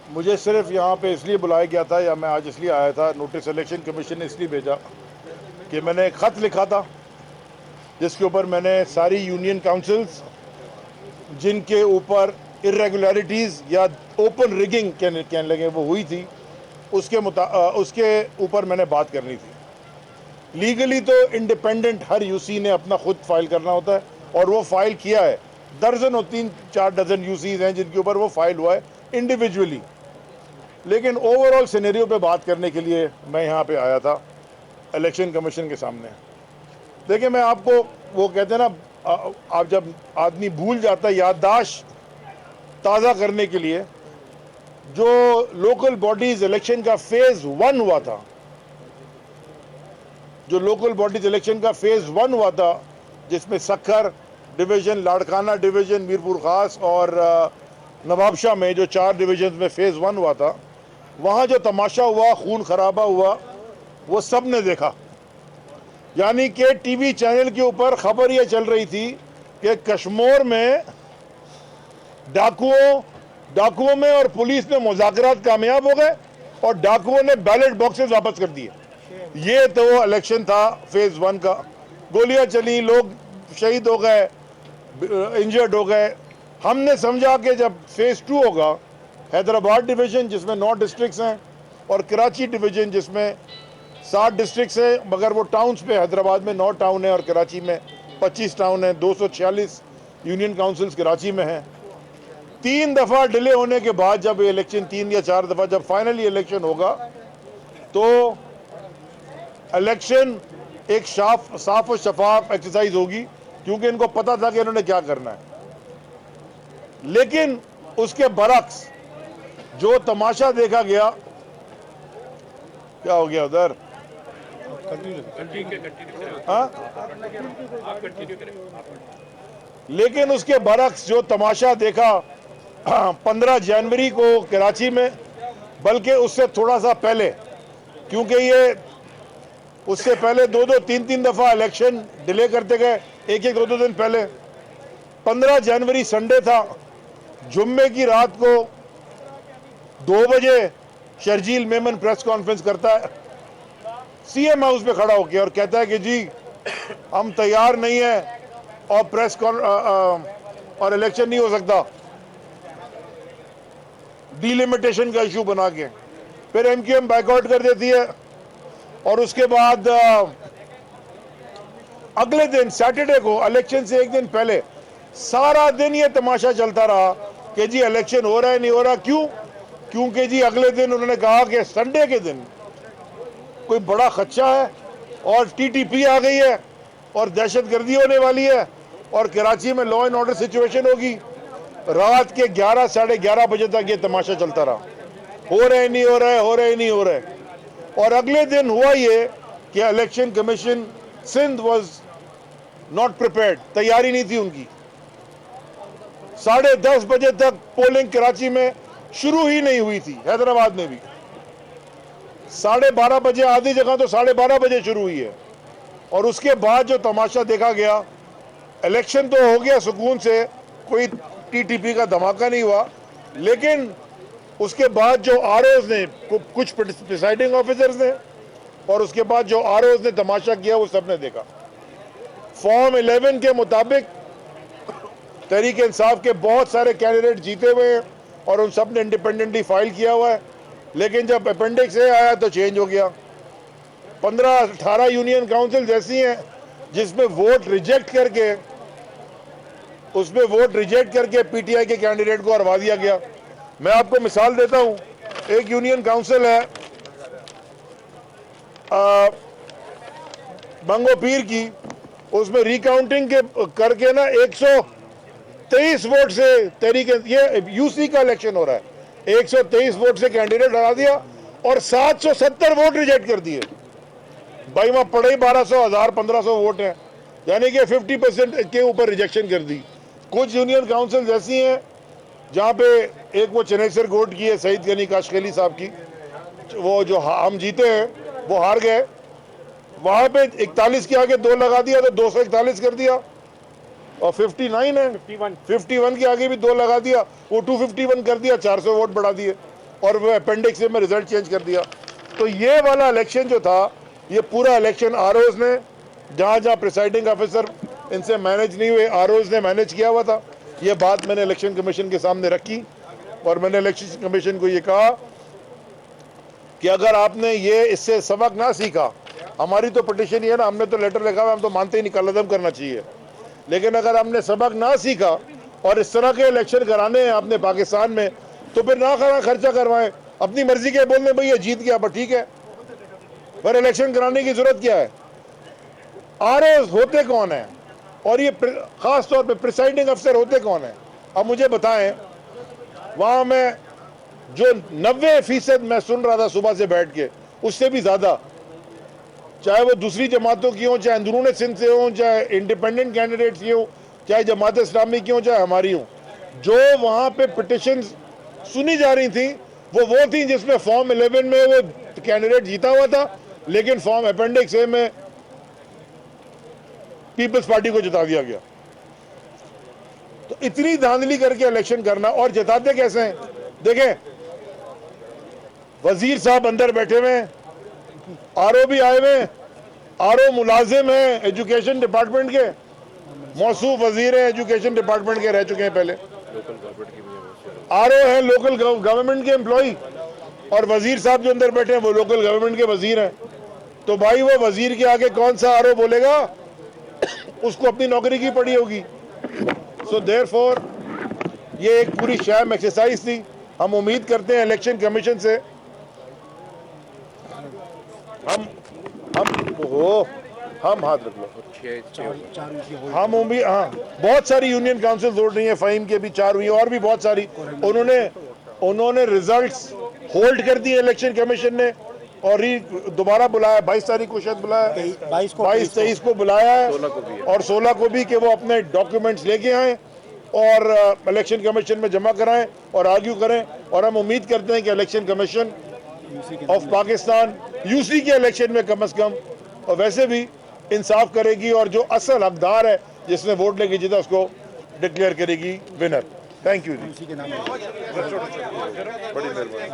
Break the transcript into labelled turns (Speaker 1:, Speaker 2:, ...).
Speaker 1: मुझे सिर्फ यहाँ पे इसलिए बुलाया गया था, या मैं आज इसलिए आया था, नोटिस इलेक्शन कमीशन ने इसलिए भेजा कि मैंने एक ख़त लिखा था जिसके ऊपर मैंने सारी यूनियन काउंसिल्स जिनके ऊपर इरेगुलरिटीज़ या ओपन रिगिंग कहने लगे वो हुई थी, उसके ऊपर मैंने बात करनी थी। लीगली तो इंडिपेंडेंट हर यूसी ने अपना खुद फाइल करना होता है, और वो फाइल किया है। दर्जन और 3-4 डजन यूसीज हैं जिनके ऊपर वो फाइल हुआ है इंडिविजुअली। लेकिन ओवरऑल सिनेरियो पे बात करने के लिए मैं यहाँ पे आया था इलेक्शन कमीशन के सामने। देखिए, मैं आपको, वो कहते हैं ना, आप जब आदमी भूल जाता है, याददाश्त ताज़ा करने के लिए, जो लोकल बॉडीज इलेक्शन का फेज़ 1 हुआ था, जो लोकल बॉडीज इलेक्शन का फेज़ 1 हुआ था, जिसमें सक्खर डिवीज़न, लाड़काना डिवीज़न, मीरपुर ख़ास और नवाबशाह में जो 4 डिवीज़न में फेज़ 1 हुआ था, वहाँ जो तमाशा हुआ, खून खराबा हुआ, वो सब ने देखा। यानी कि टीवी चैनल के ऊपर खबर यह चल रही थी कि कश्मीर में डाकुओं में और पुलिस में मुज़ाकरात कामयाब हो गए और डाकुओं ने बैलेट बॉक्सेस वापस कर दिए। ये तो इलेक्शन था फेज़ 1 का। गोलियां चली, लोग शहीद हो गए, इंजर्ड हो गए। हमने समझा कि जब फेज़ 2 होगा, हैदराबाद डिवीज़न जिसमें 9 डिस्ट्रिक्ट्स हैं और कराची डिवीज़न जिसमें 7 डिस्ट्रिक्ट्स हैं, मगर वो टाउन्स पे, हैदराबाद में 9 टाउन है और कराची में 25 टाउन है, 246 यूनियन काउंसिल्स कराची में हैं। 3 दफ़ा डिले होने के बाद जब इलेक्शन, 3 या 4 दफ़ा जब फाइनली इलेक्शन होगा, तो इलेक्शन एक साफ और शफाफ एक्सरसाइज होगी, क्योंकि इनको पता था कि इन्होंने क्या करना है। लेकिन उसके बरक्स जो तमाशा देखा गया, क्या हो गया उधर? हाँ, लेकिन उसके बरक्स जो तमाशा देखा 15 जनवरी को कराची में, बल्कि उससे थोड़ा सा पहले, क्योंकि ये उससे पहले 2-3 दफ़ा इलेक्शन डिले करते गए, एक 2 दिन पहले। 15 जनवरी संडे था, जुम्मे की रात को 2 बजे शर्जील मेमन प्रेस कॉन्फ्रेंस करता है सीएम हाउस पे खड़ा होकर और कहता है कि जी हम तैयार नहीं है और इलेक्शन नहीं हो सकता, डिलिमिटेशन का इशू बना के। फिर एमक्यूएम बैकआउट कर देती है, और उसके बाद अगले दिन सैटरडे को, इलेक्शन से एक दिन पहले, सारा दिन ये तमाशा चलता रहा कि जी इलेक्शन हो रहा है, नहीं हो रहा। क्यों? क्योंकि जी अगले दिन उन्होंने कहा कि संडे के दिन कोई बड़ा खदशा है और टीटीपी आ गई है और दहशतगर्दी होने वाली है और कराची में लॉ एंड ऑर्डर सिचुएशन होगी। रात के 11, साढ़े 11 बजे तक ये तमाशा चलता रहा, हो रहे नहीं हो रहे, हो रहे नहीं हो रहे। और अगले दिन हुआ ये कि election commission Sindh was not prepared, तैयारी नहीं थी उनकी। 10:30 बजे तक पोलिंग कराची में शुरू ही नहीं हुई थी, हैदराबाद में भी 12:30 बजे, आधी जगह तो 12:30 बजे शुरू हुई है। और उसके बाद जो तमाशा देखा गया, इलेक्शन तो हो गया सुकून से, कोई टीटीपी का धमाका नहीं हुआ, लेकिन उसके बाद जो आरओज ने, कुछ प्रिसाइडिंग ऑफिसर्स ने, और उसके बाद जो आरओज ने तमाशा किया, वो सबने देखा। फॉर्म 11 के मुताबिक तहरीक इंसाफ के बहुत सारे कैंडिडेट जीते हुए हैं और उन सब ने इंडिपेंडेंटली फाइल किया हुआ है, लेकिन जब अपेंडिक्स ए आया तो चेंज हो गया। 15-18 यूनियन काउंसिल ऐसी हैं जिसमें वोट रिजेक्ट करके पीटीआई के कैंडिडेट को हरवा दिया गया। मैं आपको मिसाल देता हूं, एक यूनियन काउंसिल है बंगो पीर की, उसमें रिकाउंटिंग के करके ना 123 वोट से तहरीक, ये यूसी का इलेक्शन हो रहा है, 123 वोट से कैंडिडेट हरा दिया और 770 वोट रिजेक्ट कर दिए। भाई वहां पड़े ही 1200, 1000, 1500 वोट हैं, यानी कि 50% के ऊपर रिजेक्शन कर दी। कुछ यूनियन काउंसिल ऐसी हैं जहां पे, एक वो चनेसर कोट की है, सईद गनी काशखेली साहब की, वो जो हम जीते हैं वो हार गए, वहां पे 41 के आगे 2 लगा दिया तो 241 कर दिया, और 59 है, 51 के आगे भी 2 लगा दिया, वो 251 कर दिया, 400 वोट बढ़ा दिए। और वो अपेंडिक्स से मैं रिजल्ट चेंज कर दिया। तो ये वाला इलेक्शन जो था, ये पूरा इलेक्शन आरओज ने, जहाँ जहाँ प्रिसाइडिंग ऑफिसर इनसे मैनेज नहीं हुए, आरओज ने मैनेज किया हुआ था। ये बात मैंने इलेक्शन कमीशन के सामने रखी और मैंने इलेक्शन कमीशन को ये कहा कि अगर आपने ये इससे सबक ना सीखा, हमारी तो पिटीशन ही है ना, हमने तो लेटर लिखा हुआ, हम तो मानते ही नहीं, कलअदम करना चाहिए। लेकिन अगर हमने सबक ना सीखा और इस तरह के इलेक्शन कराने हैं आपने पाकिस्तान में, तो फिर ना खर्चा करवाएं, अपनी मर्जी के बोलने भैया जीत गया, पर ठीक है, पर इलेक्शन कराने की जरूरत क्या है? आरओ होते कौन है और ये खास तौर पे प्रिसाइडिंग अफसर होते कौन है? अब मुझे बताएं, वहां में जो 90% मैं सुन रहा था सुबह से बैठ के, उससे भी ज्यादा, चाहे वो दूसरी जमातों की हो, चाहे अंदरून सिंध से हो, चाहे इंडिपेंडेंट कैंडिडेट्स की हो, चाहे जमात इस्लामी की हो, चाहे हमारी हो, जो वहां पे पिटिशन सुनी जा रही थी वो थी जिसमें फॉर्म 11 में वो कैंडिडेट जीता हुआ था, लेकिन फॉर्म अपेंडिक्स ए में पीपल्स पार्टी को जिता दिया गया। तो इतनी धांधली करके इलेक्शन करना, और जिताते कैसे हैं? देखें, वजीर साहब अंदर बैठे हुए, आरओ भी आए हुए, आरओ मुलाजिम है एजुकेशन डिपार्टमेंट के, मौसूफ वजीर है एजुकेशन डिपार्टमेंट के, रह चुके हैं पहले, आरओ है लोकल गवर्नमेंट के एम्प्लॉय, और वजीर साहब जो अंदर बैठे हैं वो लोकल गवर्नमेंट के वजीर हैं। तो भाई वो वजीर के आगे कौन सा आरओ बोलेगा? उसको अपनी नौकरी की पड़ी होगी। सो देयरफॉर ये एक पूरी शैम एक्सरसाइज थी। हम उम्मीद करते हैं इलेक्शन कमीशन से, हम हाथ रख लो, हम उम्मीद, हाँ, बहुत सारी यूनियन काउंसिल जोड़ रही है, फाइम के भी 4 हुई और भी बहुत सारी, उन्होंने रिजल्ट्स होल्ड कर दिए इलेक्शन कमीशन ने, और दोबारा बुलाया, 22 तारीख को शायद बुलाया, 22-23 को बुलाया है, और 16 को भी, कि वो अपने डॉक्यूमेंट्स लेके आए और इलेक्शन कमीशन में जमा कराएं और आर्ग्यू करें। और हम उम्मीद करते हैं कि election commission of Pakistan UC के इलेक्शन में कम से कम, और वैसे भी इंसाफ करेगी, और जो असल हकदार है जिसने वोट लेके जीता उसको डिक्लेयर करेगी विनर। थैंक यू जी। बड़ी मेहरबानी।